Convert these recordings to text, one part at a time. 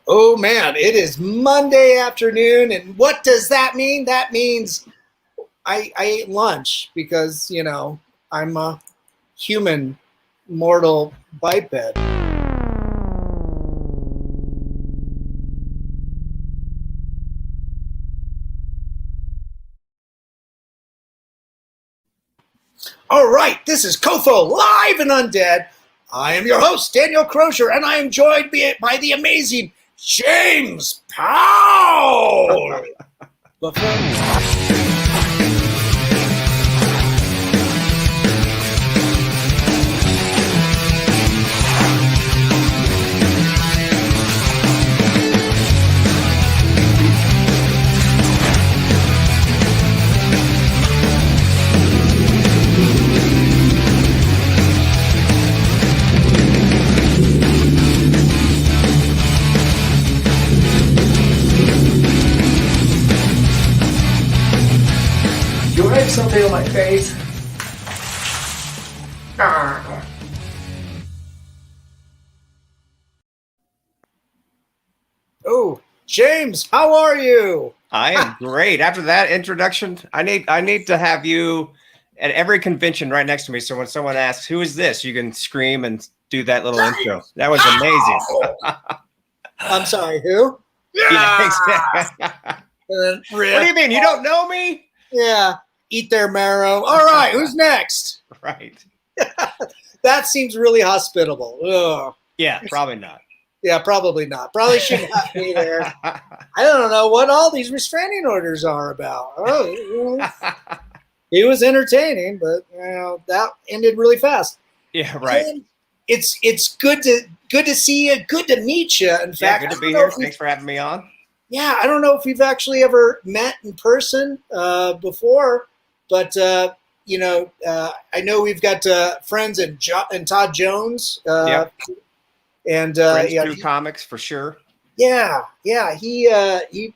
Oh man, it is Monday afternoon, and what does that mean? That means I ate lunch because I'm a human, mortal biped. All right, this is COFOH Live and Undead. I am your host, Daniel Crosier, and I am joined by the amazing James Powell. You write something on my face. Oh, James, how are you? I am great. After that introduction, I need to have you at every convention right next to me. So when someone asks, "Who is this?" you can scream and do that little intro. That was amazing. I'm sorry, who? Yeah, exactly. What do you mean? You don't know me? Yeah, eat their marrow. All right, who's next? Right. That seems really hospitable. Ugh. Yeah, probably not. Yeah, probably not. Probably shouldn't have me there. I don't know what all these restraining orders are about. Oh, he was entertaining, but that ended really fast. Yeah, right. And it's good to see you. Good to meet you. In fact, good to be here. Thanks for having me on. Yeah, I don't know if we've actually ever met in person before, but I know we've got friends in Todd Jones. Yep. And through comics for sure. Yeah. He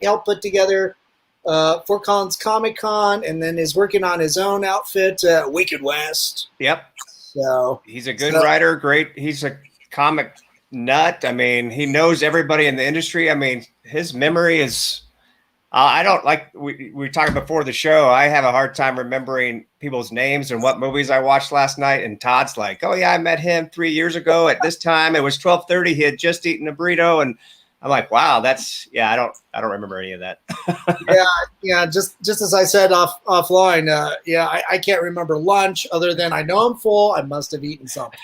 helped put together Fort Collins Comic Con, and then is working on his own outfit, Wicked West. Yep. So he's a good writer. Great. He's a comic nut. I mean, he knows everybody in the industry. I mean, his memory is. I don't like we were talking before the show. I have a hard time remembering people's names and what movies I watched last night. And Todd's like, "Oh yeah, I met him 3 years ago at this time. It was 12:30. He had just eaten a burrito." And I'm like, "Wow, that's I don't remember any of that." yeah. Just as I said offline. I can't remember lunch other than I know I'm full. I must have eaten something.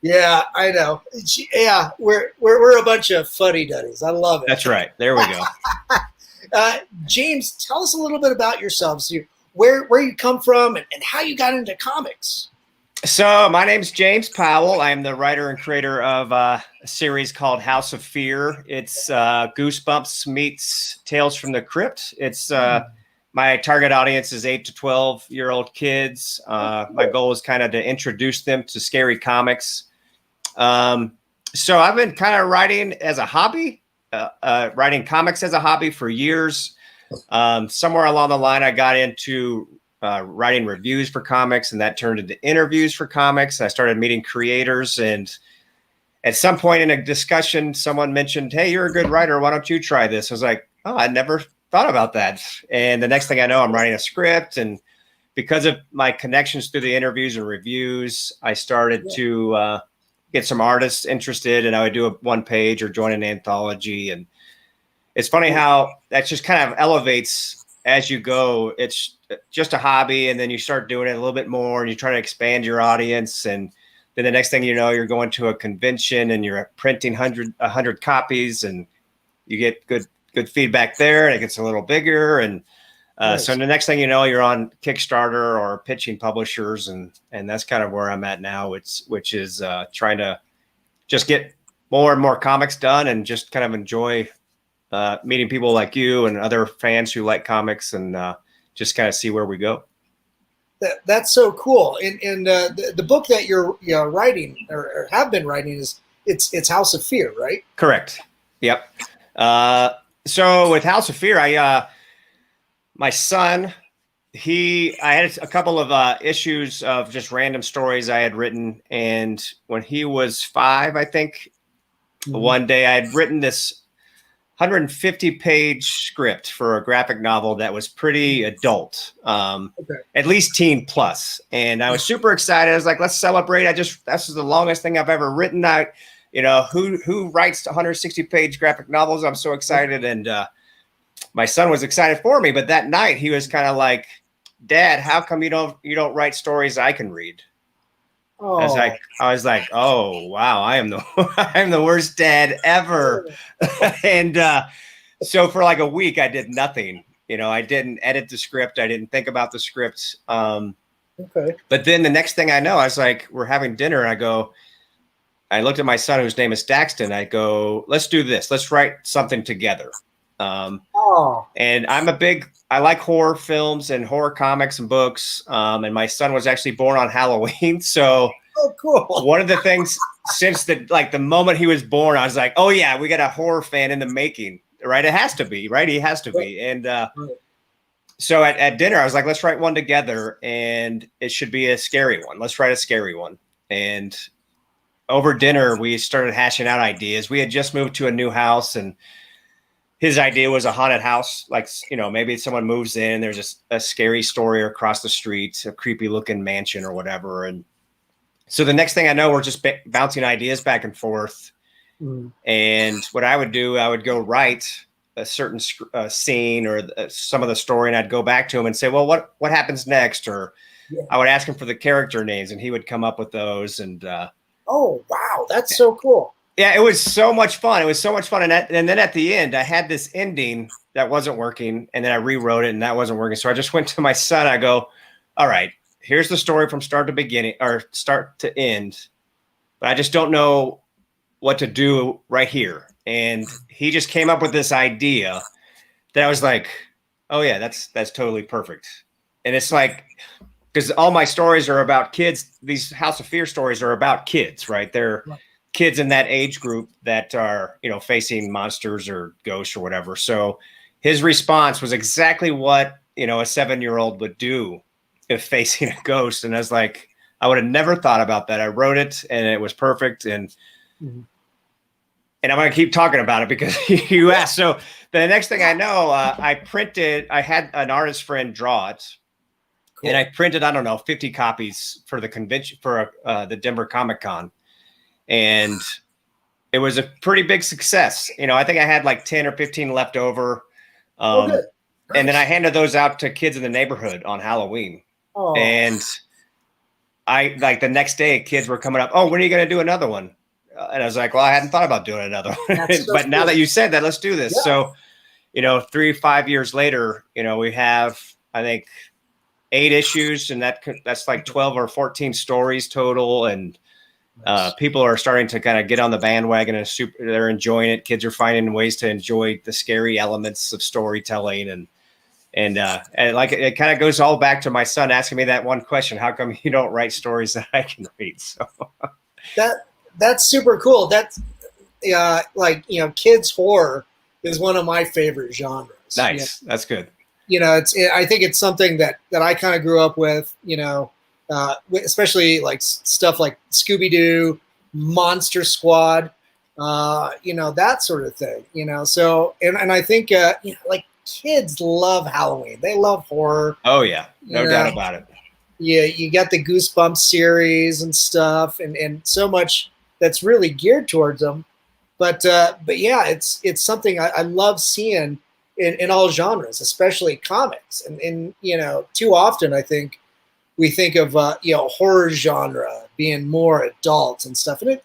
Yeah, I know. Yeah, we're a bunch of fuddy-duddies. I love it. That's right. There we go. James, tell us a little bit about yourselves. Where you come from and how you got into comics. So my name's James Powell. I'm the writer and creator of a series called House of Fear. It's Goosebumps meets Tales from the Crypt. It's my target audience is 8 to 12-year-old kids. My goal is kind of to introduce them to scary comics. So I've been kind of writing as a hobby. Writing comics as a hobby for years. Somewhere along the line, I got into writing reviews for comics, and that turned into interviews for comics. I started meeting creators, and at some point in a discussion, someone mentioned, "Hey, you're a good writer. Why don't you try this?" I was like, "Oh, I never thought about that." And the next thing I know, I'm writing a script, and because of my connections through the interviews and reviews, I started to get some artists interested, and I would do a one page or join an anthology. And it's funny how that just kind of elevates as you go. It's just a hobby, and then you start doing it a little bit more, and you try to expand your audience. And then the next thing you know, you're going to a convention and you're printing 100 copies, and you get good feedback there, and it gets a little bigger. And nice. So the next thing you know, you're on Kickstarter or pitching publishers, and that's kind of where I'm at now. Which is trying to just get more and more comics done, and just kind of enjoy meeting people like you and other fans who like comics, and just kind of see where we go. That's so cool. And the book that you're writing or have been writing is it's House of Fear, right? Correct. Yep. So with House of Fear, my son, I had a couple of issues of just random stories I had written. And when he was 5, I think, one day I had written this 150-page script for a graphic novel that was pretty adult, at least teen plus. And I was super excited. I was like, let's celebrate. That's the longest thing I've ever written. Who writes 160-page graphic novels? I'm so excited. And my son was excited for me. But that night he was kind of like, Dad, how come you don't write stories I can read? Oh. I was like, oh wow, I am the worst dad ever. And so for like a week I did nothing. I didn't edit the script. I didn't think about the script. But then the next thing I know, I was like, we're having dinner, and I looked at my son, whose name is Daxton. I go, let's do this. Let's write something together. And I like horror films and horror comics and books. And my son was actually born on Halloween. So cool. One of the things since the moment he was born, I was like, oh yeah, we got a horror fan in the making, right? It has to be, right? He has to be. And so at dinner, I was like, let's write one together, and it should be a scary one. Let's write a scary one. And over dinner, we started hashing out ideas. We had just moved to a new house, and his idea was a haunted house. Like, maybe someone moves in, there's a scary story across the street, a creepy looking mansion or whatever. And so the next thing I know, we're just bouncing ideas back and forth. And what I would do, I would go write a certain scene or some of the story, and I'd go back to him and say, well, what happens next? Or I would ask him for the character names, and he would come up with those. And oh, wow, that's so cool. Yeah, it was so much fun. It was so much fun. And then at the end, I had this ending that wasn't working, and then I rewrote it, and that wasn't working. So I just went to my son. I go, all right, here's the story from start to end, but I just don't know what to do right here. And he just came up with this idea that I was like, oh yeah, that's totally perfect. And it's like, because all my stories are about kids. These House of Fear stories are about kids, right? They're kids in that age group that are, facing monsters or ghosts or whatever. So his response was exactly what, a 7-year-old would do if facing a ghost. And I was like, I would have never thought about that. I wrote it, and it was perfect. And I'm going to keep talking about it because you asked. So the next thing I know, I had an artist friend draw it. Cool. And I printed, 50 copies for the convention, for the Denver Comic Con. And it was a pretty big success. I think I had like 10 or 15 left over. Nice. And then I handed those out to kids in the neighborhood on Halloween. Oh. And the next day, kids were coming up, oh, when are you going to do another one? And I was like, well, I hadn't thought about doing another one. So but cool. Now that you said that, let's do this. Yeah. So, 3-5 years later, we have, I think, 8 issues, and that's like 12 or 14 stories total. And people are starting to kind of get on the bandwagon, and they're enjoying it. Kids are finding ways to enjoy the scary elements of storytelling. And like, it kind of goes all back to my son asking me that one question: how come you don't write stories that I can read? So that's super cool. That's kids horror is one of my favorite genres. Nice. That's good. I think it's something that I kind of grew up with, especially like stuff like Scooby-Doo, Monster Squad, that sort of thing, so, and I think, like kids love Halloween. They love horror. Oh yeah. No doubt about it. Yeah. You got the Goosebumps series and stuff, and so much that's really geared towards them. But yeah, it's something I love seeing in all genres, especially comics. And too often I think we think of horror genre being more adult and stuff. And it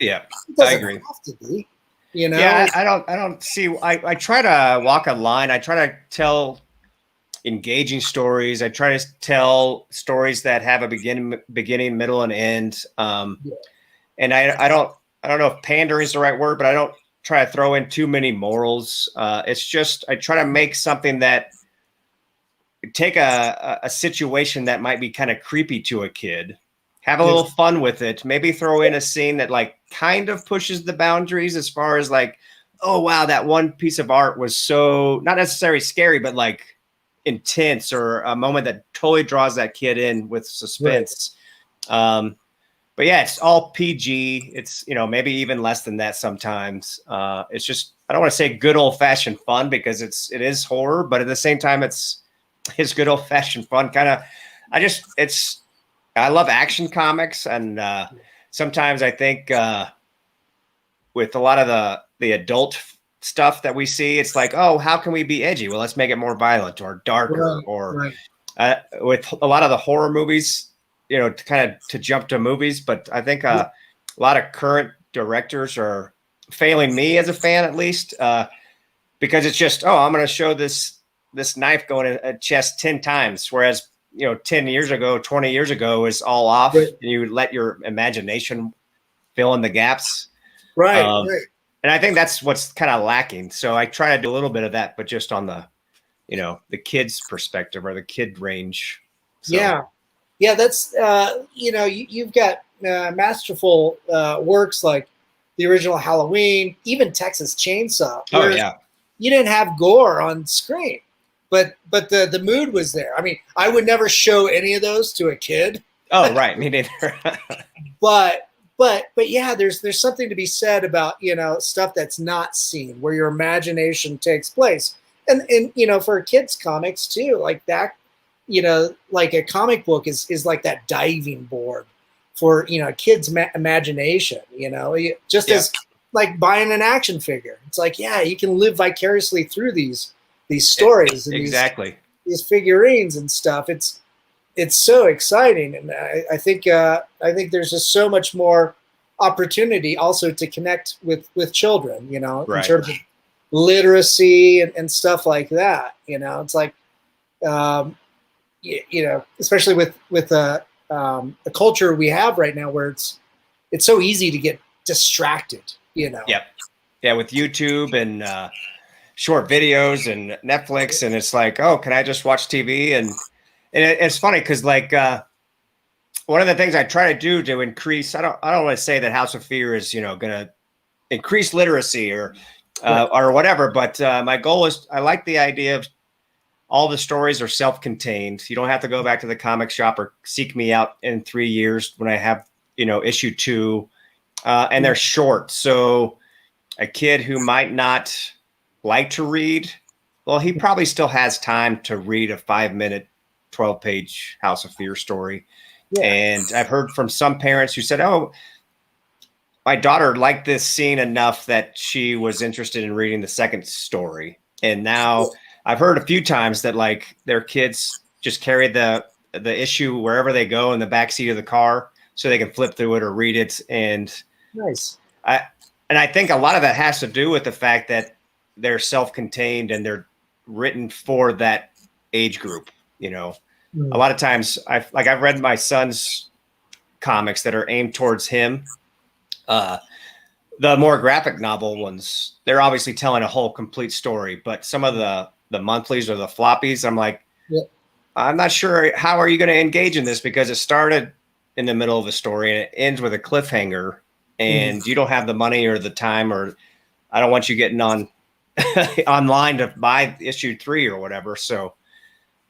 doesn't I agree. have to be. Yeah, I don't see. I try to walk a line. I try to tell engaging stories. I try to tell stories that have a beginning, middle, and end. And I don't know if pandering is the right word, but I don't try to throw in too many morals. It's just, I try to make something that take a situation that might be kind of creepy to a kid, have a little fun with it, maybe throw in a scene that like kind of pushes the boundaries as far as like, oh wow, that one piece of art was so not necessarily scary, but like intense, or a moment that totally draws that kid in with suspense. Right. but yeah, it's all PG. It's, maybe even less than that sometimes. It's just, I don't want to say good old fashioned fun because it is horror, but at the same time, it's good old fashioned fun. Kind of, I love action comics, and sometimes I think with a lot of the adult stuff that we see, it's like, oh, how can we be edgy? Well, let's make it more violent or darker, or with a lot of the horror movies, to jump to movies. But I think a lot of current directors are failing me as a fan, at least, because it's just, oh, I'm going to show this knife going in a chest 10 times. Whereas, 10 years ago, 20 years ago is all off. Right. And you let your imagination fill in the gaps. Right. And I think that's what's kind of lacking. So I try to do a little bit of that, but just on the, the kids' perspective or the kid range. So. Yeah. That's, you've got masterful works like the original Halloween, even Texas Chainsaw. Oh yeah. You didn't have gore on screen, but the mood was there. I mean, I would never show any of those to a kid. Oh, right. Me neither. But yeah, there's something to be said about, stuff that's not seen, where your imagination takes place. And for kids comics too, like that, like a comic book is like that diving board for, kids' imagination, as like buying an action figure. It's like, yeah, you can live vicariously through these stories and exactly these figurines and stuff. It's so exciting, and I think there's just so much more opportunity also to connect with children, in terms of literacy and stuff like that. It's like, especially with the culture we have right now, where it's so easy to get distracted. Yep. Yeah, with YouTube and short videos and Netflix, and it's like, oh, can I just watch TV? And it's funny because, like, one of the things I try to do to increase, I don't want to say that House of Fear is, going to increase literacy or whatever, but my goal is, I like the idea of all the stories are self-contained. You don't have to go back to the comic shop or seek me out in 3 years when I have, issue 2, and they're short. So a kid who might not like to read, well, he probably still has time to read a 5-minute 12-page House of Fear story. Yeah. And I've heard from some parents who said, oh, my daughter liked this scene enough that she was interested in reading the second story. And now I've heard a few times that, like, their kids just carry the issue wherever they go in the backseat of the car so they can flip through it or read it. And nice. I think a lot of that has to do with the fact that they're self-contained and they're written for that age group. A lot of times I've read my son's comics that are aimed towards him. The more graphic novel ones, they're obviously telling a whole complete story, but some of the monthlies or the floppies, I'm like, I'm not sure how are you going to engage in this, because it started in the middle of the story and it ends with a cliffhanger, and you don't have the money or the time, or I don't want you getting on online to buy issue 3 or whatever. So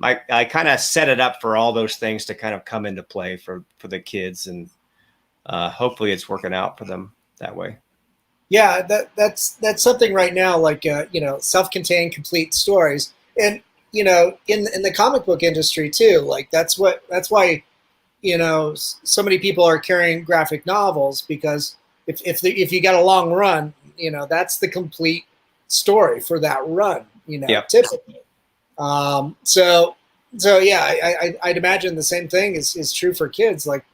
I kind of set it up for all those things to kind of come into play for the kids, and hopefully it's working out for them that way. Yeah, that's something right now, like self-contained complete stories, and in the comic book industry too. Like that's why so many people are carrying graphic novels, because if you got a long run, that's the complete story for that run. Typically. So yeah, I'd imagine the same thing is true for kids. Like,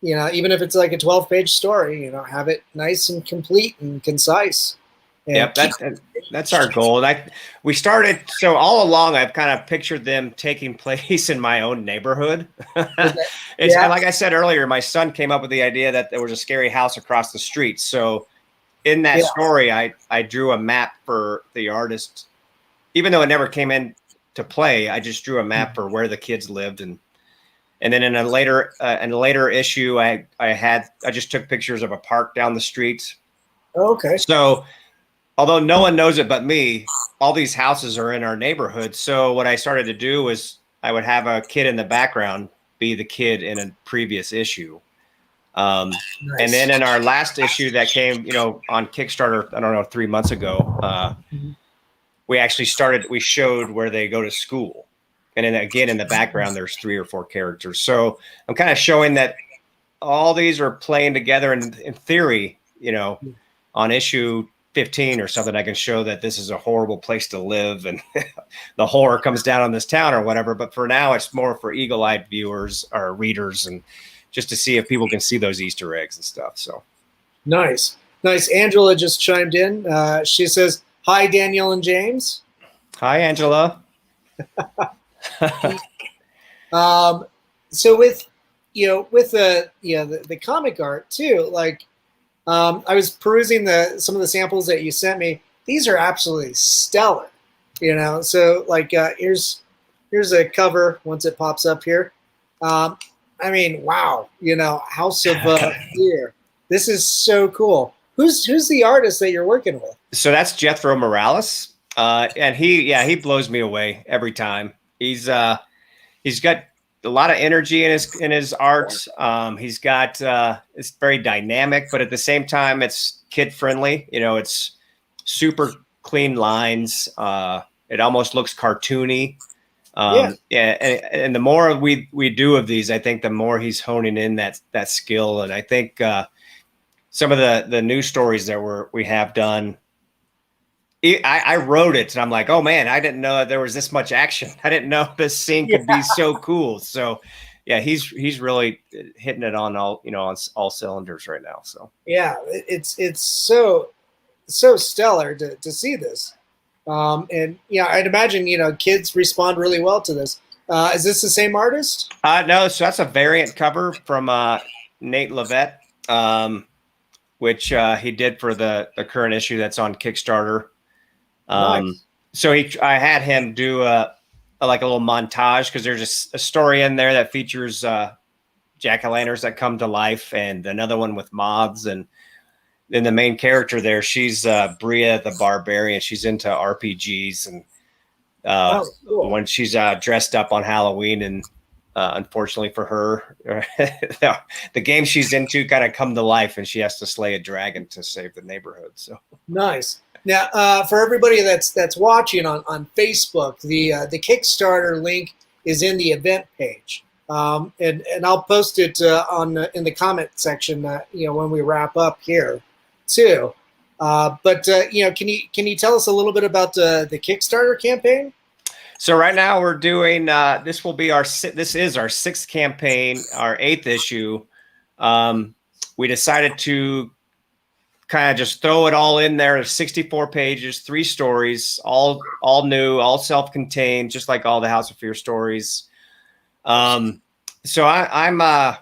even if it's like a 12-page story, have it nice and complete and concise. Yep, that's our goal. And we started, so all along I've kind of pictured them taking place in my own neighborhood. It's like I said earlier, my son came up with the idea that there was a scary house across the street. So in that story, I drew a map for the artist, even though it never came in to play. I just drew a map for where the kids lived, and then in a later issue, I just took pictures of a park down the street. Okay. So although no one knows it but me, all these houses are in our neighborhood. So what I started to do was I would have a kid in the background be the kid in a previous issue. And then in our last issue that came, on Kickstarter, I don't know, 3 months ago, we showed where they go to school. And then again, in the background, there's 3 or 4 characters. So I'm kind of showing that all these are playing together in theory, on issue 15 or something, I can show that this is a horrible place to live and the horror comes down on this town or whatever. But for now, it's more for eagle-eyed viewers or readers, and just to see if people can see those Easter eggs and stuff. So nice. Angela just chimed in. She says, "Hi, Daniel and James." Hi, Angela. So with the comic art too, like, I was perusing some of the samples that you sent me. These are absolutely stellar, So like, here's a cover once it pops up here. I mean, wow, House of Fear. This is so cool. Who's the artist that you're working with? So that's Jethro Morales, and he blows me away every time. He's got a lot of energy in his art. He's got it's very dynamic, but at the same time, it's kid friendly. It's super clean lines. It almost looks cartoony. And the more we do of these, I think the more he's honing in that skill. And I think some of the news stories that we have done, I wrote it and I'm like, oh man, I didn't know that there was this much action. I didn't know this scene could be so cool. So yeah, he's really hitting it on all cylinders right now. So yeah, it's so stellar to see this. And I'd imagine, kids respond really well to this. Is this the same artist? No, so that's a variant cover from Nate Levette, which he did for the current issue that's on Kickstarter. Nice. So I had him do a little montage, because there's a story in there that features jack-o'-lanterns that come to life, and another one with moths. And then the main character there, she's Bria the Barbarian. She's into RPGs, and cool. When she's dressed up on Halloween, and unfortunately for her, the game she's into kind of come to life, and she has to slay a dragon to save the neighborhood. So nice. Now, for everybody that's watching on Facebook, the Kickstarter link is in the event page, and I'll post it in the comment section when we wrap up here too. But can you tell us a little bit about the Kickstarter campaign? So right now we're doing this is our 6th campaign, our 8th issue. We decided to kind of just throw it all in there. 64 pages, 3 stories, all new, all self-contained, just like all the House of Fear stories. So I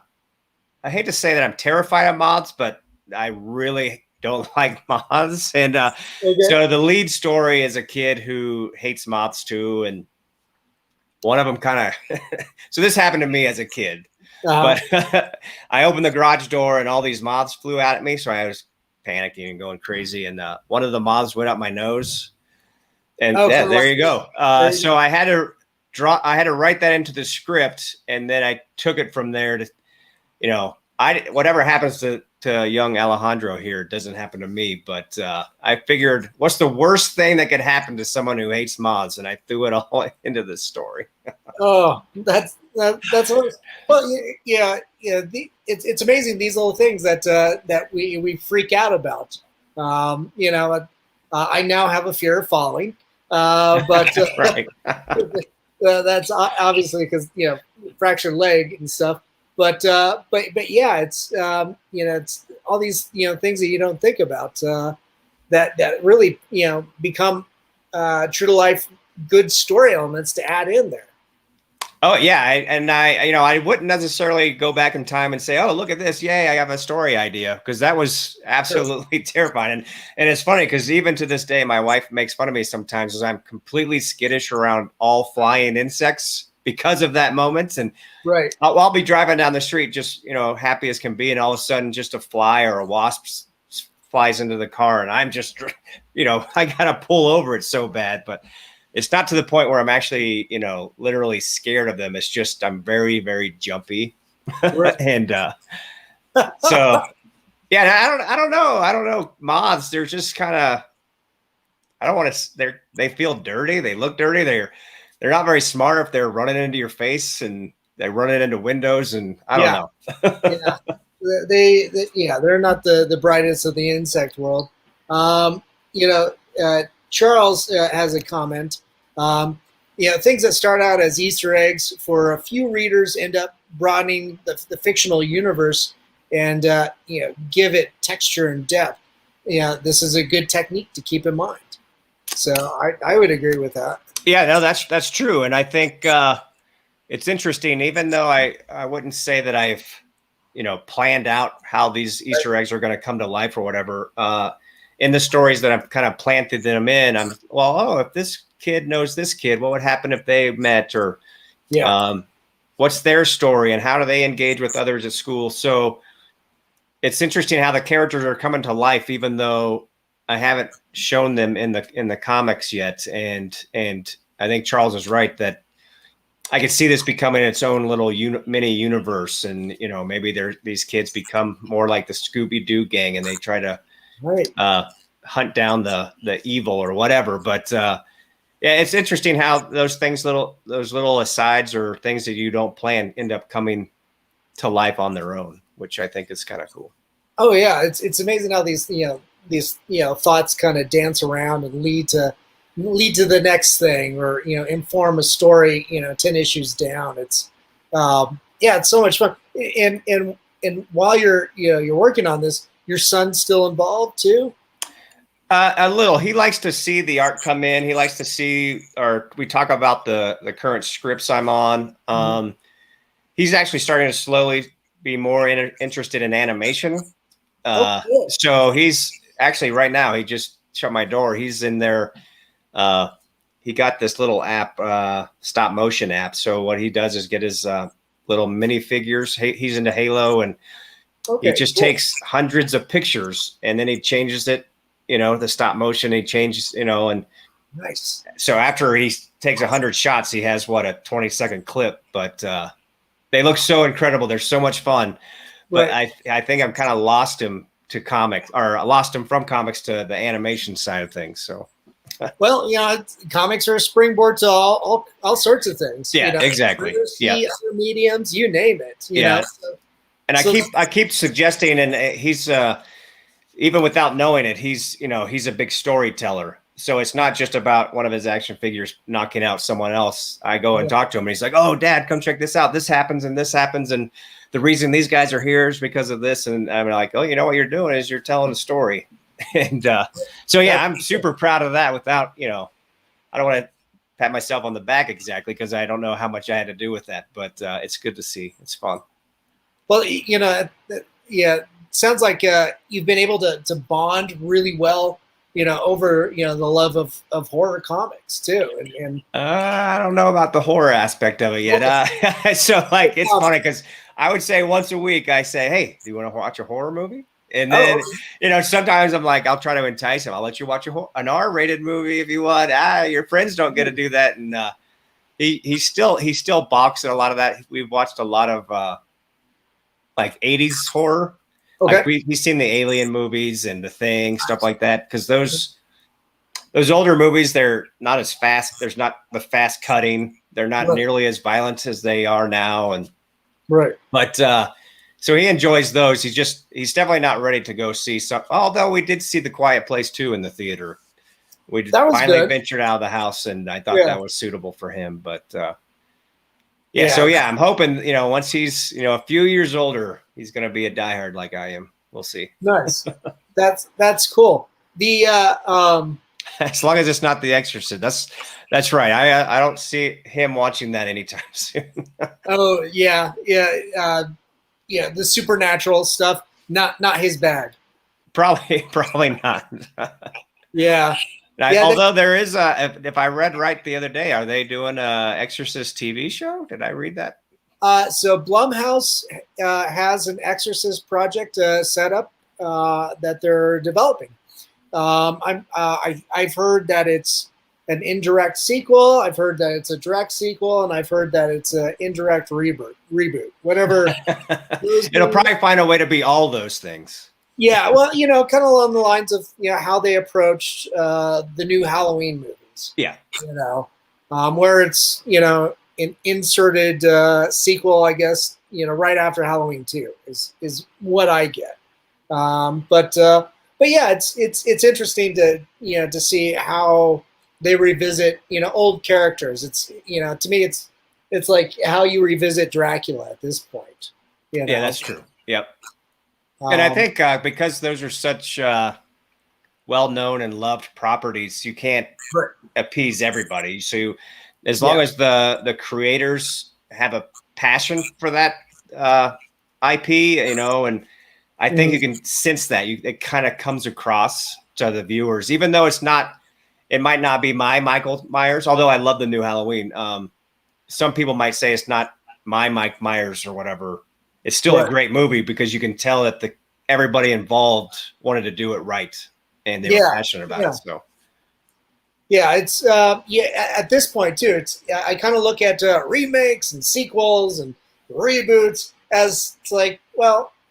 hate to say that I'm terrified of moths, but I really don't like moths. And so the lead story is a kid who hates moths too, and one of them kind of so this happened to me as a kid. But I opened the garage door and all these moths flew out at me, so I was panicking and going crazy, and one of the moths went up my nose, and there you go. So I had to write that into the script, and then I took it from there to, whatever happens to young Alejandro here doesn't happen to me. But I figured, what's the worst thing that could happen to someone who hates moths? And I threw it all into this story. That's well, yeah. It's amazing, these little things that we freak out about. I now have a fear of falling, but right. That's obviously because fractured leg and stuff. But yeah, it's it's all these things that you don't think about that really become true to life good story elements to add in there. Oh yeah, I wouldn't necessarily go back in time and say, oh, look at this, yay, I have a story idea, because that was absolutely terrifying. And it's funny because even to this day, my wife makes fun of me sometimes because I'm completely skittish around all flying insects because of that moment. And right, I'll be driving down the street just happy as can be, and all of a sudden just a fly or a wasp flies into the car, and I'm just I gotta pull over. It's so bad, but it's not to the point where I'm actually, literally scared of them. It's just I'm very, very jumpy. Right. And So yeah, I don't know. Moths, they're just kind of, I don't want to, they feel dirty. They look dirty. They're not very smart if they're running into your face and they run it into windows, and I don't know. Yeah. They're not the brightest of the insect world. You know, Charles has a comment. Things that start out as Easter eggs for a few readers end up broadening the fictional universe and give it texture and depth. This is a good technique to keep in mind. So I would agree with that. Yeah, no, that's true, and I think it's interesting. Even though I wouldn't say that I've planned out how these Easter eggs are going to come to life or whatever. In the stories that I've kind of planted them in, if this kid knows this kid, what would happen if they met, or what's their story and how do they engage with others at school? So it's interesting how the characters are coming to life, even though I haven't shown them in the comics yet. And I think Charles is right that I could see this becoming its own little mini universe, and maybe these kids become more like the Scooby-Doo gang, and they try to hunt down the evil or whatever. But it's interesting how those little asides or things that you don't plan end up coming to life on their own, which I think is kind of cool. Oh yeah, it's amazing how these thoughts kind of dance around and lead to the next thing, or inform a story 10 issues down. It's it's so much fun. And while you're working on this, your son's still involved too? A little. He likes to see the art come in. He likes to see, or we talk about the current scripts I'm on. He's actually starting to slowly be more interested in animation. Cool. So he's actually right now, he just shut my door. He's in there. He got this little app, stop motion app. So what he does is get his little mini figures. He's into Halo, and he just takes hundreds of pictures and then he changes it, the stop motion. He changes, and nice. So after he takes 100 shots, he has a 20-second clip, but they look so incredible. They're so much fun. But I think I'm kind of lost him to comics, or I lost him from comics to the animation side of things. So. Well, comics are a springboard to all sorts of things. Yeah, exactly. Other mediums, you name it. You know? And I keep suggesting, and he's even without knowing it, he's a big storyteller. So it's not just about one of his action figures knocking out someone else. I go and talk to him, and he's like, "Oh, Dad, come check this out. This happens, and this happens, and the reason these guys are here is because of this." And I'm like, "Oh, you know what you're doing is you're telling a story." And so I'm super proud of that. Without I don't want to pat myself on the back exactly, because I don't know how much I had to do with that, but it's good to see. It's fun. Well, it sounds like you've been able to bond really well, over the love of horror comics too. And I don't know about the horror aspect of it yet. So it's funny because I would say once a week I say, "Hey, do you want to watch a horror movie?" And then, sometimes I'm like, I'll try to entice him. I'll let you watch an R-rated movie if you want. Your friends don't get to do that. And he still balks at a lot of that. We've watched a lot of 80s horror. Okay. Like he's seen the Alien movies and The Thing, stuff like that. Because those older movies, they're not as fast. There's not the fast cutting. They're not nearly as violent as they are now. And but so he enjoys those. He's definitely not ready to go see some. Although we did see The Quiet Place 2 in the theater. We finally ventured out of the house, and I thought that was suitable for him. But So I'm hoping once he's a few years older, he's going to be a diehard like I am. We'll see. Nice. That's cool. The as long as it's not The Exorcist. That's right. I don't see him watching that anytime soon. Oh yeah. The supernatural stuff, not his bag. Probably not. Yeah. Although there is if I read right the other day, are they doing a Exorcist TV show? Did I read that? So Blumhouse has an Exorcist project set up that they're developing. I've heard that it's an indirect sequel. I've heard that it's a direct sequel, and I've heard that it's an indirect reboot. Whatever. It'll probably find a way to be all those things. Yeah, well, kind of along the lines of how they approached the new Halloween movies. Yeah. Where it's an inserted sequel, I guess. Right after Halloween 2 is what I get. But yeah, it's interesting to see how they revisit old characters. It's to me it's like how you revisit Dracula at this point. Yeah, that's true. Yep. And I think because those are such well-known and loved properties, you can't appease everybody. So as long as the creators have a passion for that IP, and I think you can sense that it kind of comes across to the viewers, even though it might not be my Michael Myers, although I love the new Halloween. Some people might say it's not my Mike Myers or whatever. It's still a great movie because you can tell that everybody involved wanted to do it right and they were passionate about it. So. Yeah, it's at this point too. I kind of look at remakes and sequels and reboots as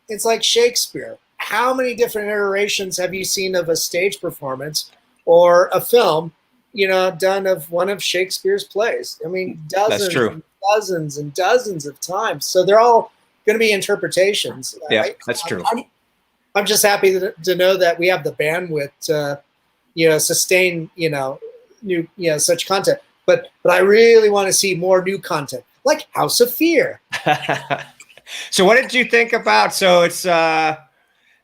it's like Shakespeare. How many different iterations have you seen of a stage performance or a film, done of one of Shakespeare's plays? I mean, dozens and dozens of times. So they're all going to be interpretations. Yeah, that's true. I'm just happy to know that we have the bandwidth to, sustain, new, such content. But I really want to see more new content, like House of Fear. So what did you think about? So it's the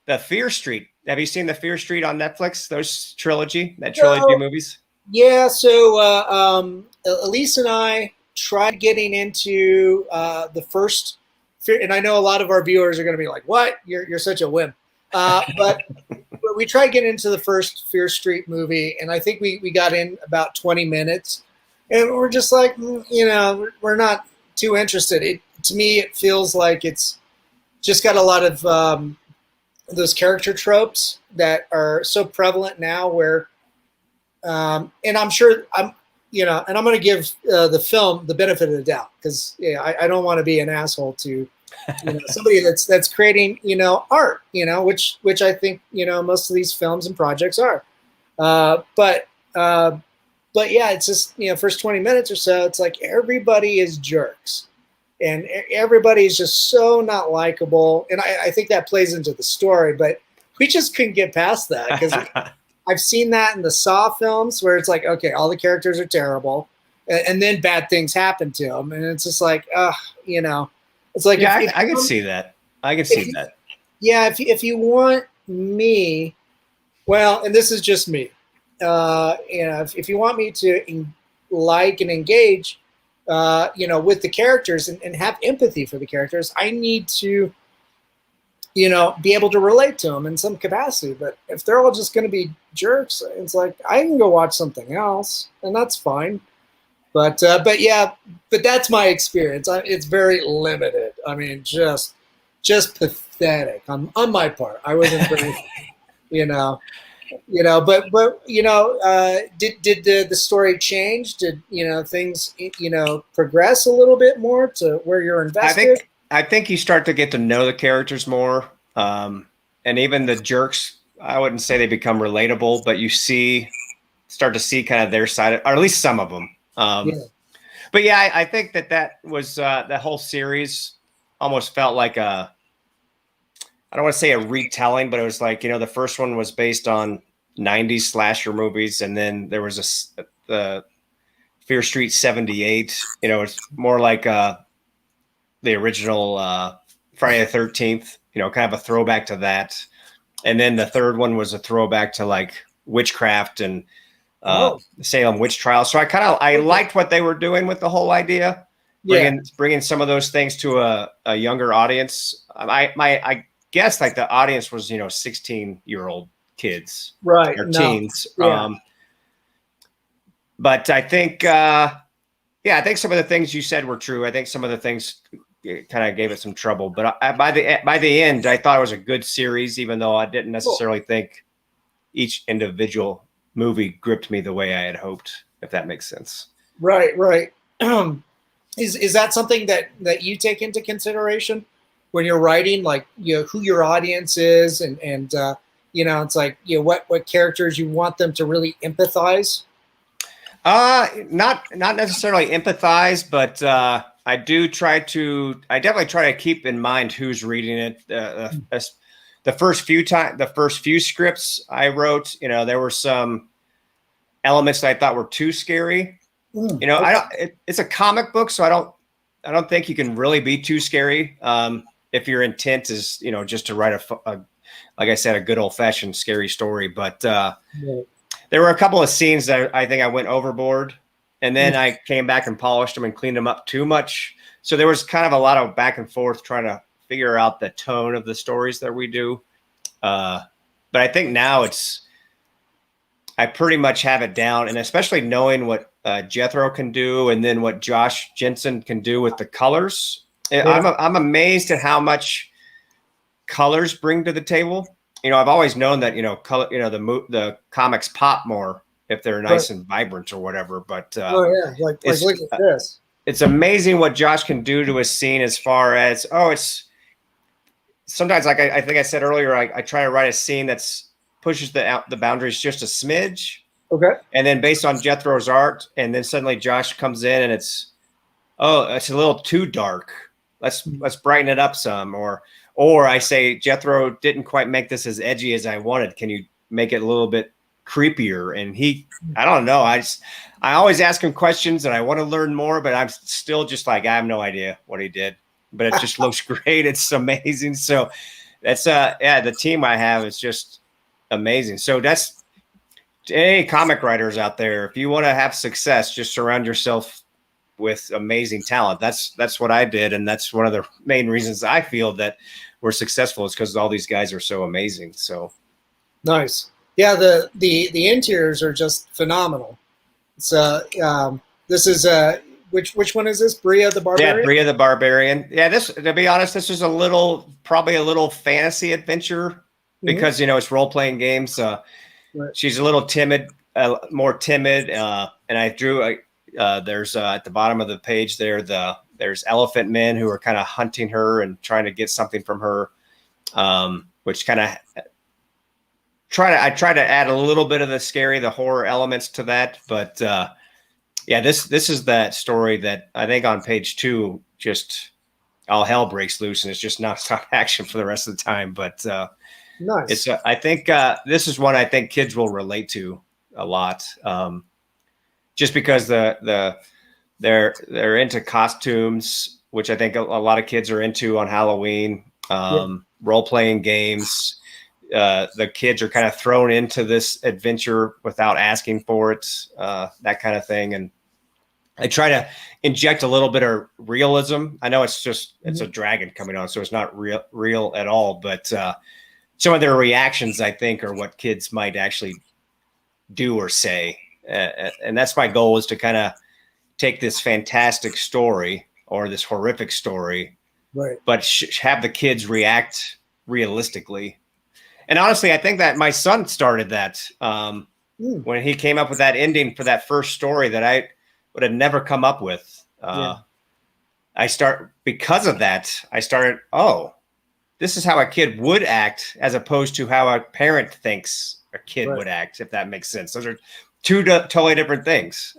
Fear Street. Have you seen the Fear Street on Netflix? That trilogy of movies. Yeah. So Elise and I tried getting into the first. And I know a lot of our viewers are going to be like, "What? You're such a wimp." But we tried getting into the first Fear Street movie, and I think we got in about 20 minutes, and we're just like, we're not too interested. To me, it feels like it's just got a lot of those character tropes that are so prevalent now. Where, and I'm sure and I'm going to give the film the benefit of the doubt because I don't want to be an asshole to. Somebody that's creating art, which I think most of these films and projects are, but yeah, it's just first 20 minutes or so, it's like everybody is jerks, and everybody is just so not likable, and I think that plays into the story, but we just couldn't get past that because I've seen that in the Saw films where it's like, okay, all the characters are terrible, and then bad things happen to them, and it's just like, It's like I can see that. Yeah, if you want me, well, and this is just me, if you want me to like and engage, with the characters and have empathy for the characters, I need to, be able to relate to them in some capacity. But if they're all just going to be jerks, it's like I can go watch something else, and that's fine. But that's my experience. It's very limited. I mean, just pathetic on my part. I wasn't very, But did the story change? Did things progress a little bit more to where you're invested? I think you start to get to know the characters more, and even the jerks. I wouldn't say they become relatable, but you start to see kind of their side, or at least some of them. But yeah, I think that was the whole series almost felt like I don't want to say a retelling, but it was like, the first one was based on 90s slasher movies. And then there was the Fear Street 78, it's more like the original Friday the 13th, kind of a throwback to that. And then the third one was a throwback to like witchcraft and Salem witch trials. So I liked what they were doing with the whole idea, bringing some of those things to a younger audience. I guess like the audience was 16-year-old kids, right, or teens. But I think I think some of the things you said were true. I think some of the things kind of gave it some trouble, but by the end I thought it was a good series, even though I didn't necessarily think each individual movie gripped me the way I had hoped. if that makes sense. Right, right. Is that something that you take into consideration when you're writing, like, who your audience is, and it's like, what characters you want them to really empathize? Not necessarily empathize, but I definitely try to keep in mind who's reading it. The first few scripts I wrote, there were some elements that I thought were too scary. Okay. It's a comic book, so I don't think you can really be too scary. If your intent is, just to write like I said, a good old fashioned scary story. But there were a couple of scenes that I think I went overboard, and then I came back and polished them and cleaned them up too much. So there was kind of a lot of back and forth trying to figure out the tone of the stories that we do. But I think now I pretty much have it down, and especially knowing what Jethro can do, and then what Josh Jensen can do with the colors. Yeah. I'm amazed at how much colors bring to the table. I've always known that color. The comics pop more if they're nice and vibrant or whatever. But like look at this. It's amazing what Josh can do to a scene as far as it's sometimes, like I think I said earlier, I try to write a scene that's pushes the boundaries just a smidge. Okay. And then based on Jethro's art, and then suddenly Josh comes in and it's a little too dark. Let's brighten it up some, or I say, Jethro didn't quite make this as edgy as I wanted. Can you make it a little bit creepier? And I don't know. I always ask him questions and I want to learn more, but I'm still just like, I have no idea what he did, but it just looks great. It's amazing. So that's the team I have is just amazing. So that's any comic writers out there. If you want to have success, just surround yourself with amazing talent. That's what I did. And that's one of the main reasons I feel that we're successful is because all these guys are so amazing. So nice. Yeah. The interiors are just phenomenal. So this is which one is this? Bria the Barbarian? Yeah, Bria the Barbarian. Yeah, to be honest, this is probably a little fantasy adventure because, it's role-playing games. Right. She's a little timid, more timid. And I drew there's at the bottom of the page there's elephant men who are kind of hunting her and trying to get something from her, which kind of I try to add a little bit of the horror elements to that. But this is that story that I think on page 2, just all hell breaks loose and it's just nonstop action for the rest of the time. But nice. I think this is one I think kids will relate to a lot. Just because they're into costumes, which I think a lot of kids are into on Halloween, role-playing games. The kids are kind of thrown into this adventure without asking for it, that kind of thing. And I try to inject a little bit of realism. I know it's a dragon coming on, so it's not real at all. But some of their reactions, I think, are what kids might actually do or say. And that's my goal, is to kind of take this fantastic story or this horrific story, right, but have the kids react realistically. And honestly, I think that my son started that when he came up with that ending for that first story that I would have never come up with. Because of that, I started, this is how a kid would act as opposed to how a parent thinks a kid would act, if that makes sense. Those are two totally different things,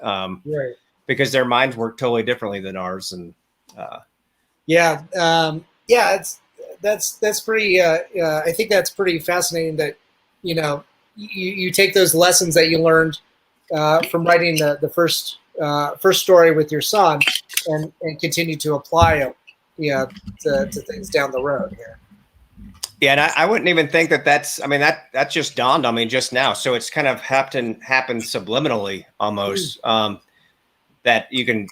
because their minds work totally differently than ours. And that's pretty. I think that's pretty fascinating. That you take those lessons that you learned from writing the first story with your son, and continue to apply it, to things down the road here. Yeah, and I wouldn't even think that's. I mean, that just dawned on me just now. So it's kind of happened subliminally almost. That you can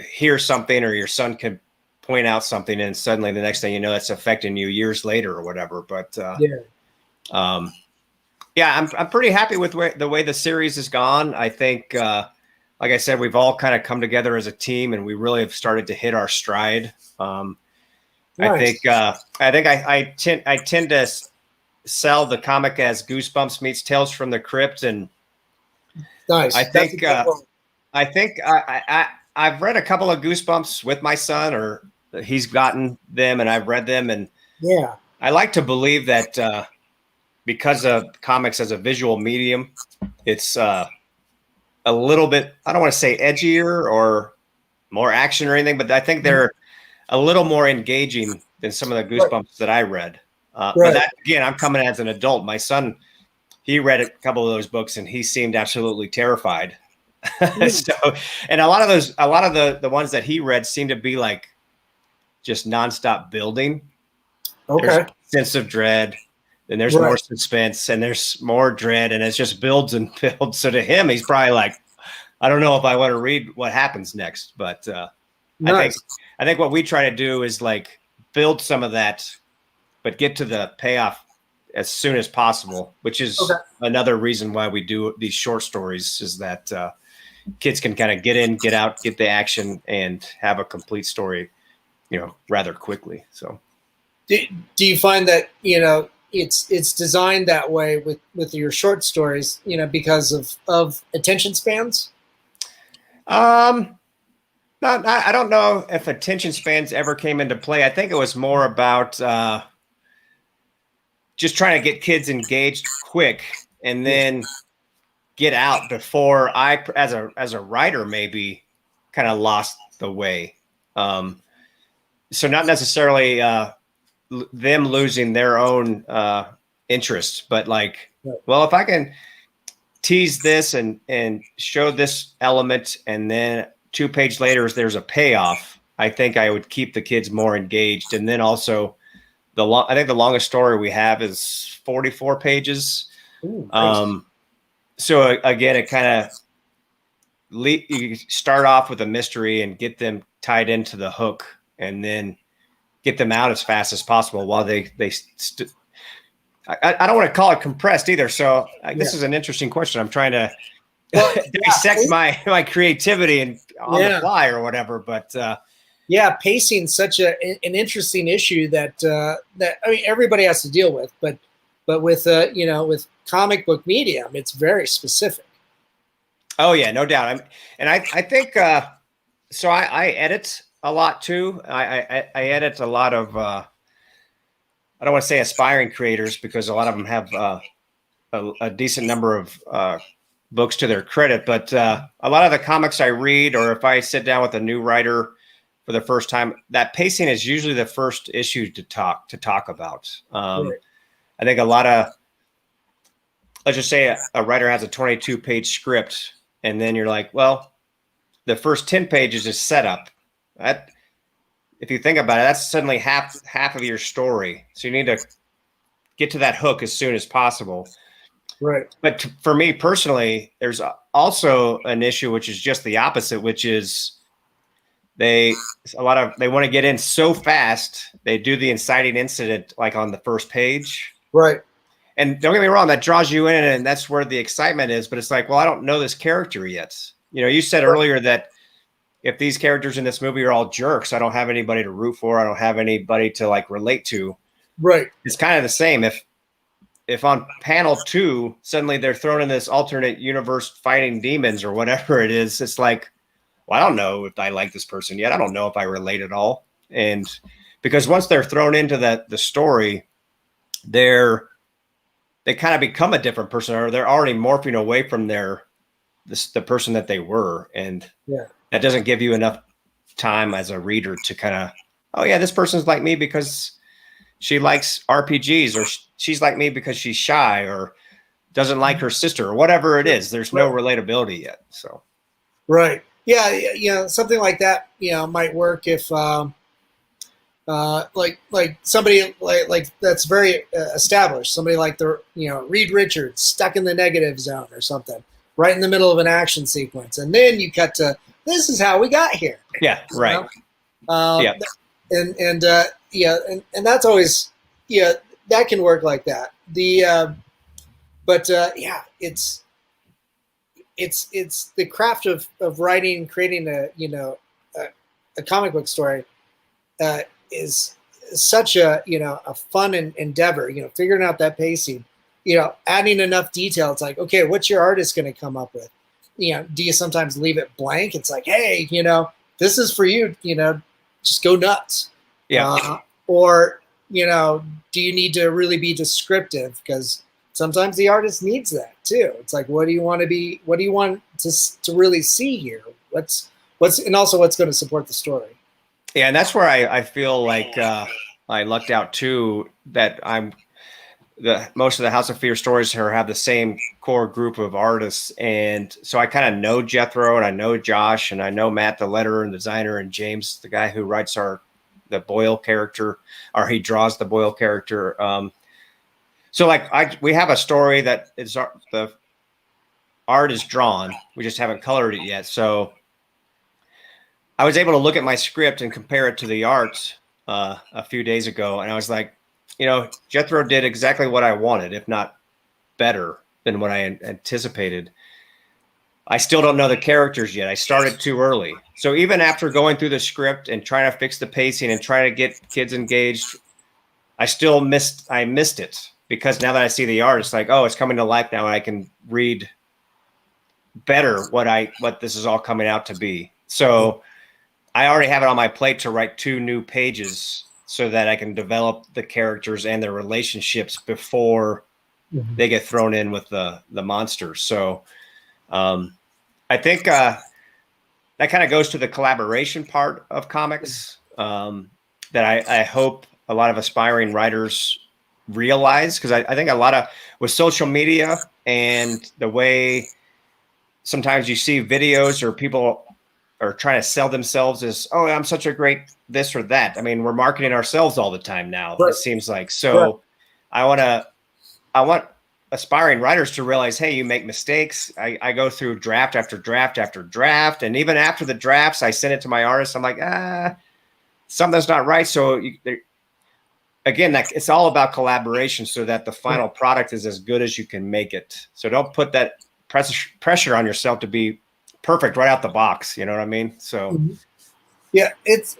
hear something, or your son can point out something, and suddenly the next thing you know, that's affecting you years later or whatever. But I'm pretty happy with the way the series has gone. I think, like I said, we've all kind of come together as a team, and we really have started to hit our stride. Nice. I tend to sell the comic as Goosebumps meets Tales from the Crypt, and nice. I think I think I've read a couple of Goosebumps with my son, or he's gotten them and I've read them. And Yeah. I like to believe that because of comics as a visual medium, it's a little bit, I don't want to say edgier or more action or anything, but I think they're a little more engaging than some of the Goosebumps that I read. But that, again, I'm coming as an adult. My son, he read a couple of those books and he seemed absolutely terrified. So, and a lot of the ones that he read seem to be like just nonstop building. Okay. There's a sense of dread, then there's more suspense, and there's more dread, and it just builds and builds. So to him, he's probably like, I don't know if I want to read what happens next, but I think what we try to do is like build some of that, but get to the payoff as soon as possible, which is another reason why we do these short stories, is that kids can kind of get in, get out, get the action, and have a complete story, rather quickly. So do you find that, it's designed that way with your short stories, because of attention spans? I don't know if attention spans ever came into play. I think it was more about just trying to get kids engaged quick and then get out before I, as a writer, maybe kind of lost the way. So not necessarily them losing their own interest, but like, well, if I can tease this and show this element, and then 2 pages later there's a payoff, I think I would keep the kids more engaged. And then also I think the longest story we have is 44 pages. Ooh, so again, it kind of you start off with a mystery and get them tied into the hook, and then get them out as fast as possible while I don't want to call it compressed either. So this is an interesting question. I'm trying to dissect my creativity and on the fly or whatever, but pacing such an interesting issue that I mean, everybody has to deal with, but with with comic book medium, it's very specific. Oh yeah, no doubt. I think so. I edit a lot too. I edit a lot of I don't want to say aspiring creators, because a lot of them have a decent number of books to their credit, but a lot of the comics I read, or if I sit down with a new writer for the first time, that pacing is usually the first issue to talk about. I think a lot of, let's just say a writer has a 22-page script, and then you're like, well, the first 10 pages is setup. That, if you think about it, that's suddenly half of your story. So you need to get to that hook as soon as possible. Right. But for me personally, there's also an issue which is just the opposite, which is they want to get in so fast. They do the inciting incident like on the first page. Right. And don't get me wrong, that draws you in, and that's where the excitement is. But it's like, well, I don't know this character yet. You said earlier that if these characters in this movie are all jerks, I don't have anybody to root for. I don't have anybody to like relate to. Right. It's kind of the same. If on panel 2, suddenly they're thrown in this alternate universe fighting demons or whatever it is, it's like, well, I don't know if I like this person yet. I don't know if I relate at all. And because once they're thrown into the story, they kind of become a different person, or they're already morphing away from the person that they were. And that doesn't give you enough time as a reader to kind of, oh yeah, this person's like me because she likes RPGs, or she's like me because she's shy or doesn't like her sister, or whatever it is. There's no relatability yet. So, right. Yeah. Something like that, might work if, like somebody like that's very established, somebody like Reed Richards stuck in the negative zone or something, right in the middle of an action sequence, and then you cut to, this is how we got here. Yeah. Right. And that's always, that can work like that. It's the craft of writing, creating a comic book story is such a fun endeavor. Figuring out that pacing, adding enough detail. It's like, okay, what's your artist going to come up with? do you sometimes leave it blank? It's like, hey, this is for you, just go nuts. Yeah. Or, do you need to really be descriptive? Because sometimes the artist needs that too. It's like, what do you want to really see here? And also what's going to support the story. Yeah. And that's where I feel like I lucked out too, that most of the House of Fear stories here have the same core group of artists. And so I kind of know Jethro, and I know Josh, and I know Matt, the letterer and designer, and James, the guy who writes the Boyle character, or he draws the Boyle character. So like we have a story that the art is drawn. We just haven't colored it yet. So I was able to look at my script and compare it to the art a few days ago. And I was like, Jethro did exactly what I wanted, if not better than what I anticipated. I still don't know the characters yet. I started too early. So even after going through the script and trying to fix the pacing and trying to get kids engaged, I missed it, because now that I see the art, it's like, oh, it's coming to life now, and I can read better what this is all coming out to be. So I already have it on my plate to write 2 new pages so that I can develop the characters and their relationships before they get thrown in with the monsters. So I think that kind of goes to the collaboration part of comics that I hope a lot of aspiring writers realize, because I think a lot of, with social media and the way sometimes you see videos or people are trying to sell themselves as, oh, I'm such a great this or that. I mean, we're marketing ourselves all the time now. Right. It seems like. So right. I want aspiring writers to realize, hey, you make mistakes. I go through draft after draft after draft. And even after the drafts, I send it to my artist. I'm like, something's not right. So again, it's all about collaboration so that the final product is as good as you can make it. So don't put that pressure on yourself to be perfect right out the box. You know what I mean? So yeah, it's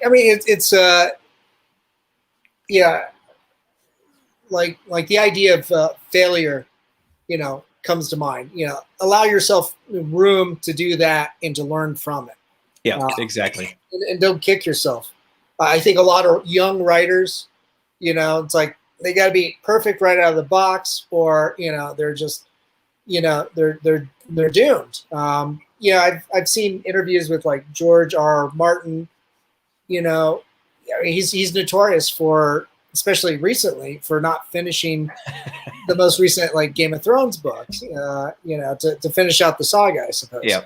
like the idea of failure, comes to mind. Allow yourself room to do that and to learn from it. Yeah, exactly. And don't kick yourself. I think a lot of young writers, it's like they got to be perfect right out of the box, or they're just, they're doomed. I've seen interviews with like George R. Martin. He's notorious for, especially recently, for not finishing the most recent like Game of Thrones books. To finish out the saga, I suppose. Yeah.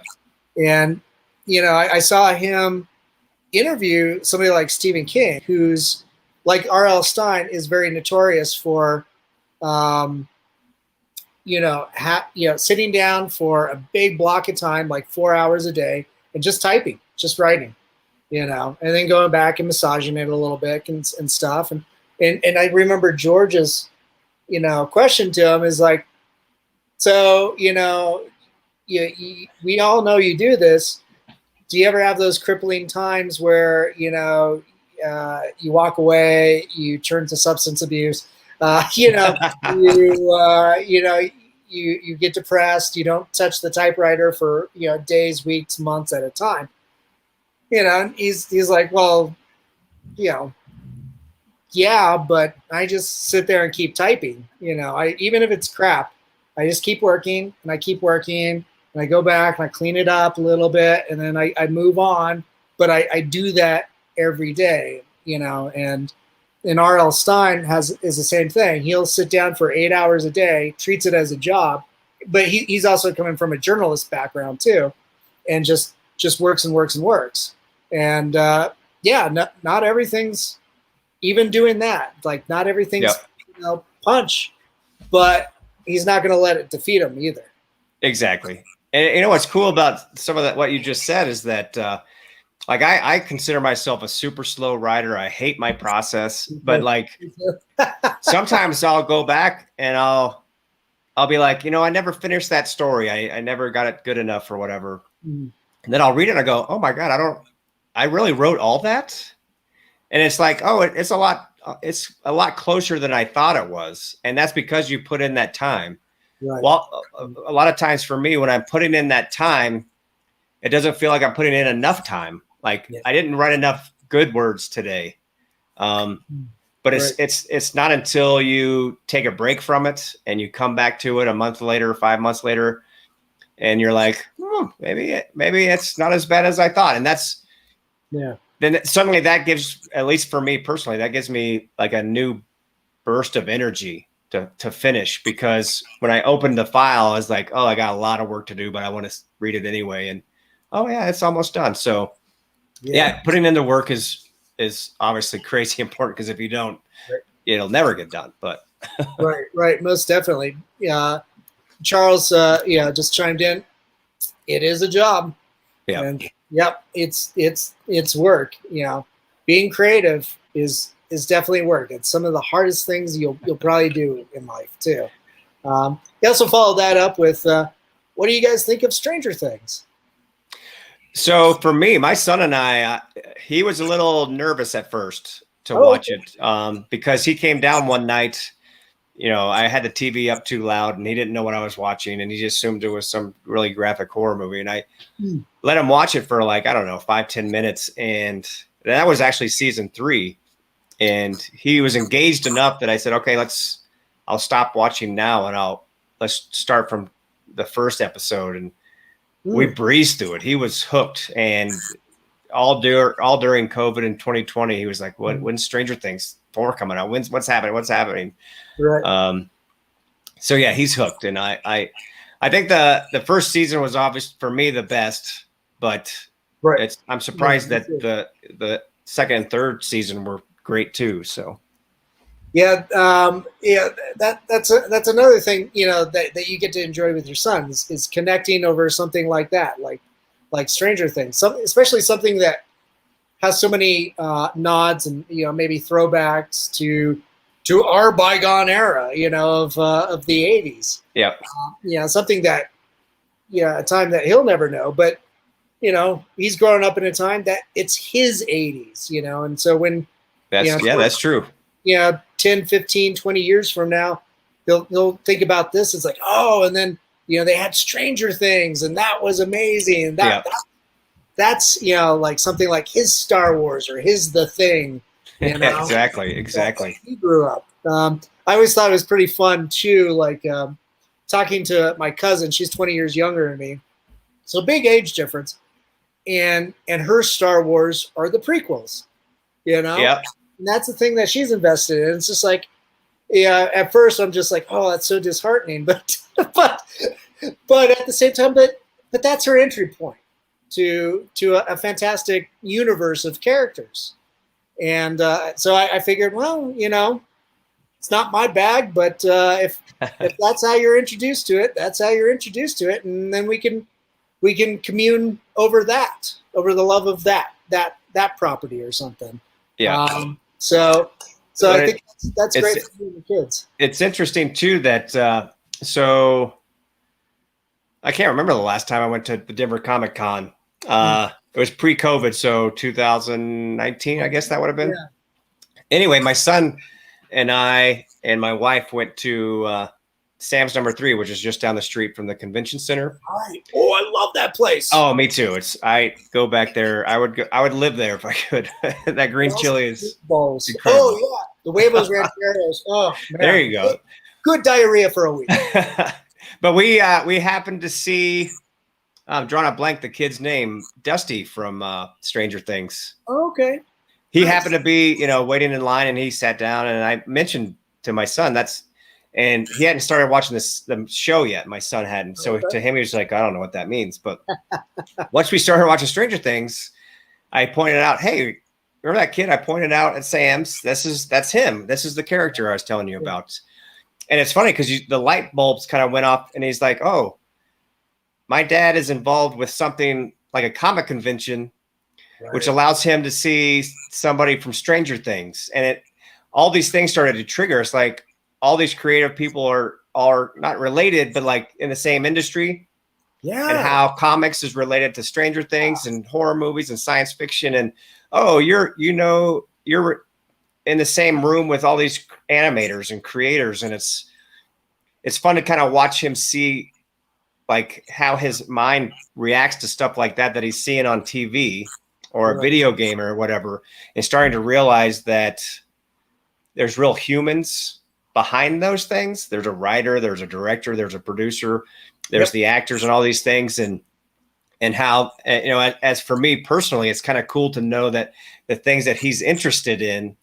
And I saw him interview somebody like Stephen King, who's like R.L. Stine is very notorious for, sitting down for a big block of time, like 4 hours a day, and just typing, just writing, and then going back and massaging it a little bit and stuff. And I remember George's, question to him is like, so, we all know you do this. Do you ever have those crippling times where, you walk away, you turn to substance abuse, you get depressed, you don't touch the typewriter for, days, weeks, months at a time. And he's like, well, yeah, but I just sit there and keep typing. Even if it's crap, I just keep working and I keep working, and I go back and I clean it up a little bit, and then I move on. But I do that every day, and R.L. Stine is the same thing. He'll sit down for 8 hours a day, treats it as a job, but he's also coming from a journalist background too, and just works and works and works. And not everything's, even doing that, like not everything's punch, but he's not going to let it defeat him either. Exactly. And what's cool about some of that, what you just said, is that like I consider myself a super slow writer. I hate my process, but like sometimes I'll go back and I'll be like, I never finished that story. I never got it good enough or whatever. And then I'll read it and I go, oh my God, I really wrote all that. And it's like, oh, it's a lot closer than I thought it was. And that's because you put in that time. Right. Well, a lot of times for me, when I'm putting in that time, it doesn't feel like I'm putting in enough time. Like I didn't write enough good words today. But it's not until you take a break from it and you come back to it a month later, 5 months later, and you're like, maybe it's not as bad as I thought. And that's, then suddenly that gives, at least for me personally, that gives me like a new burst of energy to finish, because when I opened the file, I was like, oh, I got a lot of work to do, but I want to read it anyway. And oh yeah, it's almost done. So yeah, putting in the work is obviously crazy important, because if you don't, it'll never get done. But right, most definitely. Yeah, Charles, just chimed in. It is a job. Yeah. And it's work. Being creative is definitely work. It's some of the hardest things you'll probably do in life too. You also follow that up with, what do you guys think of Stranger Things? So for me, my son and I, he was a little nervous at first to watch it, because he came down one night. I had the TV up too loud and he didn't know what I was watching, and he just assumed it was some really graphic horror movie. And I let him watch it for like, I don't know, 5-10 minutes. And that was actually season 3. And he was engaged enough that I said, okay, I'll stop watching now and let's start from the first episode. And we breezed through it. He was hooked. And all during COVID in 2020, he was like, when's Stranger Things 4 coming out? What's happening? Right. So yeah, he's hooked. And I think the first season was obvious for me the best, but I'm surprised that the second and third season were great too. So that's another thing, that you get to enjoy with your son is connecting over something like that, like Stranger Things, especially something that has so many nods and maybe throwbacks to our bygone era, of the 80s. Yeah. Something that a time that he'll never know, but he's growing up in a time that it's his 80s, and so when that's true. 10, 15, 20 years from now, they'll think about this. It's like, oh, and then they had Stranger Things, and that was amazing. That's like something like his Star Wars or his The Thing. Exactly. He grew up. I always thought it was pretty fun too, like talking to my cousin. She's 20 years younger than me, so big age difference. And her Star Wars are the prequels. Yeah. And that's the thing that she's invested in. It's just like, at first I'm just like, oh, that's so disheartening, but at the same time, but that's her entry point to a fantastic universe of characters. And so I figured, well, it's not my bag, but if that's how you're introduced to it, that's how you're introduced to it, and then we can commune over the love of that property or something. Yeah. So I think that's great for the kids. It's interesting too that so I can't remember the last time I went to the Denver Comic Con. It was pre-COVID, so 2019, I guess that would have been. Yeah. Anyway, my son and I and my wife went to Sam's number 3, which is just down the street from the convention center. Right. Oh, I love that place. Oh, me too. I go back there. I would live there if I could. That green chili is incredible. Oh yeah, the huevos rancheros. Oh man. There you go. Good diarrhea for a week. But we happened to see, I'm drawing a blank, the kid's name, Dusty from Stranger Things. Oh, okay. He happened to be, waiting in line, and he sat down, and I mentioned to my son and he hadn't started watching the show yet. My son hadn't. So to him, he was like, I don't know what that means. But once we started watching Stranger Things, I pointed out, hey, remember that kid I pointed out at Sam's? That's him. This is the character I was telling you about. And it's funny because the light bulbs kind of went off, and he's like, oh, my dad is involved with something like a comic convention, which allows him to see somebody from Stranger Things. And all these things started to trigger us. Like, all these creative people are not related, but like in the same industry. Yeah. And how comics is related to Stranger Things and horror movies and science fiction. And, oh, you're in the same room with all these animators and creators. And it's it's fun to kind of watch him see like how his mind reacts to stuff like that he's seeing on TV or a video game or whatever, and starting to realize that there's real humans behind those things. There's a writer, there's a director, there's a producer, there's the actors and all these things. And how, you know, as for me personally, it's kind of cool to know that the things that he's interested in,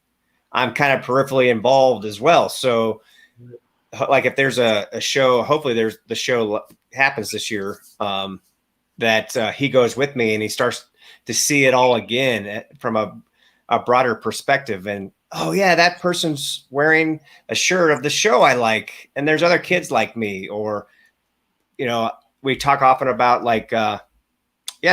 I'm kind of peripherally involved as well. So like if there's a show, hopefully the show happens this year, that he goes with me and he starts to see it all again from a broader perspective. And, oh yeah, that person's wearing a shirt of the show I like, and there's other kids like me. Or, you know, we talk often about like,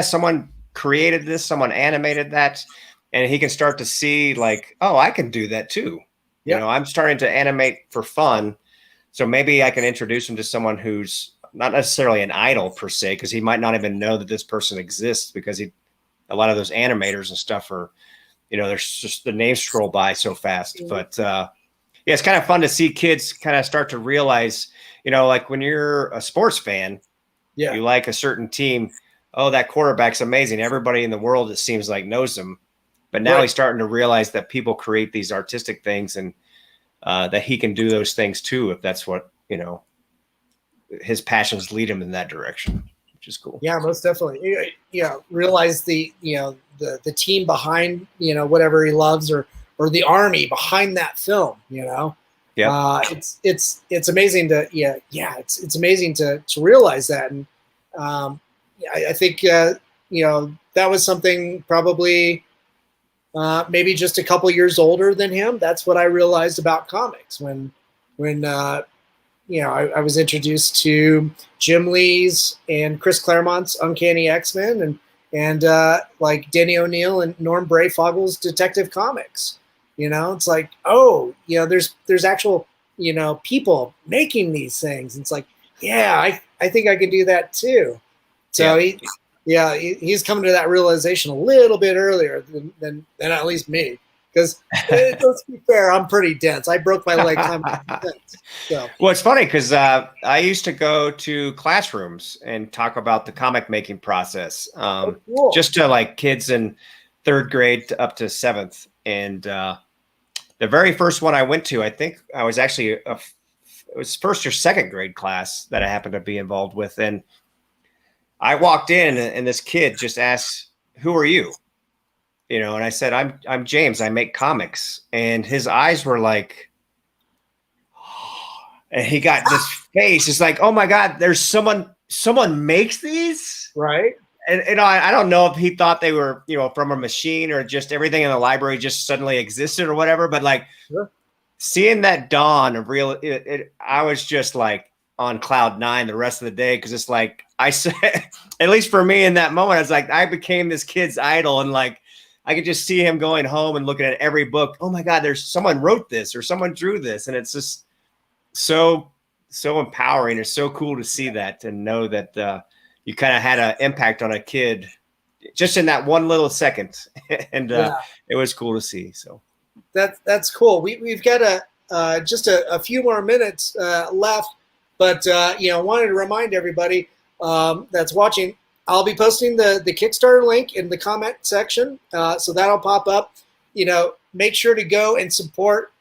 someone created this, someone animated that, and he can start to see like, oh, I can do that too. You know, I'm starting to animate for fun. So maybe I can introduce him to someone who's not necessarily an idol per se, because he might not even know that this person exists, because a lot of those animators and stuff are, you know, there's just the names scroll by so fast. But it's kind of fun to see kids kind of start to realize, you know, like when you're a sports fan, you like a certain team. Oh, that quarterback's amazing. Everybody in the world, it seems like, knows him. But now he's starting to realize that people create these artistic things, and that he can do those things too, if that's what, you know, his passions lead him in that direction, which is cool. Yeah, most definitely. Realize the team behind, you know, whatever he loves, or the army behind that film, you know. It's amazing to it's amazing to realize that. And I think you know, that was something probably maybe just a couple years older than him. That's what I realized about comics when you know, I was introduced to Jim Lee's and Chris Claremont's Uncanny X-Men, and like Denny O'Neil and Norm Brayfogel's Detective Comics. You know, it's like, oh, you know, there's actual, you know, people making these things. And it's like, yeah, I think I can do that too. So he's coming to that realization a little bit earlier than at least me. Because let's be fair, I'm pretty dense. I broke my leg climbing the fence. So. Well, it's funny because I used to go to classrooms and talk about the comic making process, cool. just to like kids in 3rd grade up to 7th. And the very first one I went to, I think I was actually it was 1st or 2nd grade class that I happened to be involved with. And I walked in and this kid just asked, "Who are you?" You know, and I said, I'm James. I make comics. And his eyes were like, and he got this face. It's like, oh my God, there's someone makes these, right? And you know, I don't know if he thought they were, you know, from a machine, or just everything in the library just suddenly existed or whatever. But like seeing that dawn of real, I was just like on cloud 9 the rest of the day, because it's like I said, at least for me in that moment, I was like, I became this kid's idol, and like, I could just see him going home and looking at every book. Oh my God, there's someone wrote this or someone drew this. And it's just so empowering. It's so cool to see that and know that you kind of had an impact on a kid just in that one little second. And it was cool to see. So that's cool. We've got just a few more minutes left, but you know, wanted to remind everybody that's watching, I'll be posting the Kickstarter link in the comment section, so that'll pop up. You know, make sure to go and support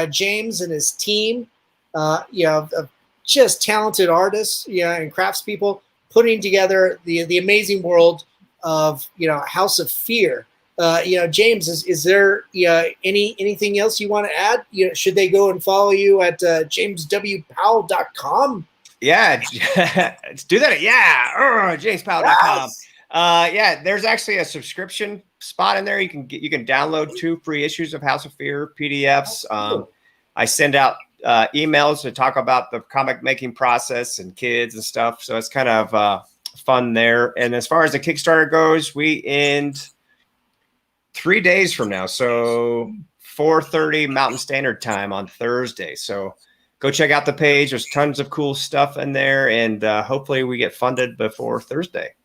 James and his team. You know, of just talented artists, and craftspeople putting together the amazing world of, you know, House of Fear. You know, James, is there anything else you want to add? You know, should they go and follow you at jameswpowell.com? Yeah, let's do that. Yeah, jamespowell.com. Yes. There's actually a subscription spot in there. You can download 2 free issues of House of Fear PDFs. I send out emails to talk about the comic making process and kids and stuff. So it's kind of fun there. And as far as the Kickstarter goes, we end 3 days from now. So 4:30 Mountain Standard Time on Thursday. So go check out the page. There's tons of cool stuff in there, and hopefully we get funded before Thursday.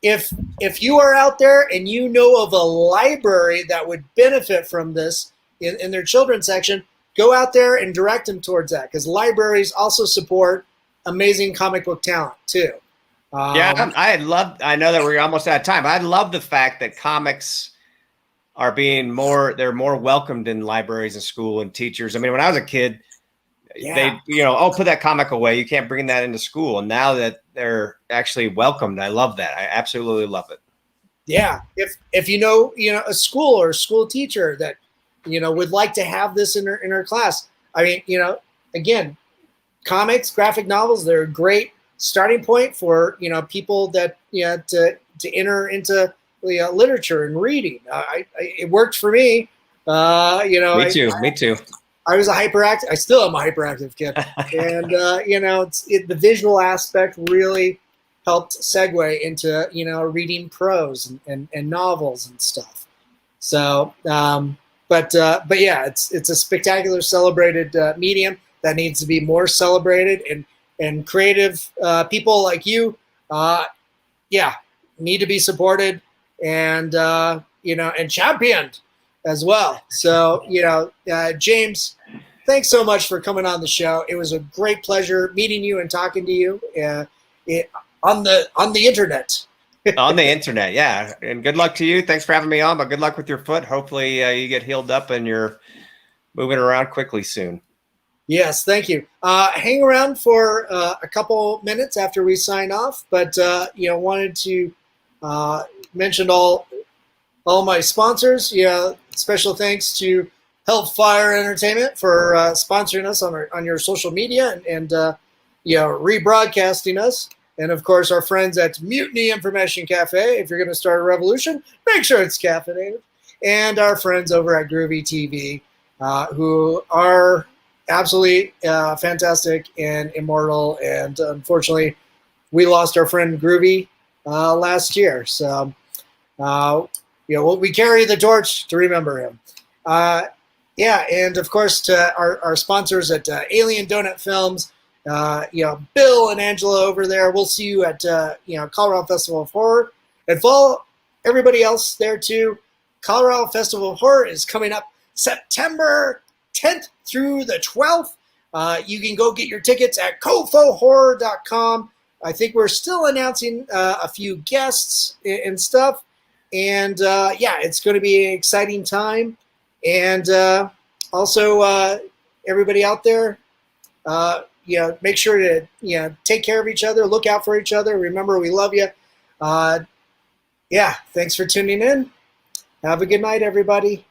If you are out there and you know of a library that would benefit from this in their children's section, go out there and direct them towards that, because libraries also support amazing comic book talent too. Yeah, I know that we're almost out of time. I love the fact that comics are they're more welcomed in libraries and school and teachers. I mean, when I was a kid, they, put that comic away. You can't bring that into school. And now that they're actually welcomed, I love that. I absolutely love it. Yeah. If a school or a school teacher that, would like to have this in her class. I mean, again, comics, graphic novels, they're a great starting point for, people that, to enter into literature and reading. It worked for me. Me too. I was a hyperactive. I still am a hyperactive kid, and the visual aspect really helped segue into reading prose and novels and stuff. So, but yeah, it's a spectacular, celebrated medium that needs to be more celebrated, and creative people like you, need to be supported and and championed as well. So, James, thanks so much for coming on the show. It was a great pleasure meeting you and talking to you on the internet. On the internet, yeah. And good luck to you. Thanks for having me on, but good luck with your foot. Hopefully you get healed up and you're moving around quickly soon. Yes, thank you. Hang around for a couple minutes after we sign off, but wanted to mention all my sponsors. Special thanks to Hellfire Entertainment for sponsoring us on your social media and rebroadcasting us. And of course, our friends at Mutiny Information Cafe. If you're going to start a revolution, make sure it's caffeinated. And our friends over at Groovy TV, who are absolutely fantastic and immortal. And unfortunately, we lost our friend Groovy last year. So, we carry the torch to remember him. And of course to our sponsors at Alien Donut Films, Bill and Angela over there. We'll see you at Colorado Festival of Horror, and follow everybody else there too. Colorado Festival of Horror is coming up September 10th through the 12th. You can go get your tickets at COFOHorror.com. I think we're still announcing a few guests and stuff. And it's going to be an exciting time. And also, everybody out there, make sure to take care of each other, look out for each other. Remember, we love you. Thanks for tuning in. Have a good night, everybody.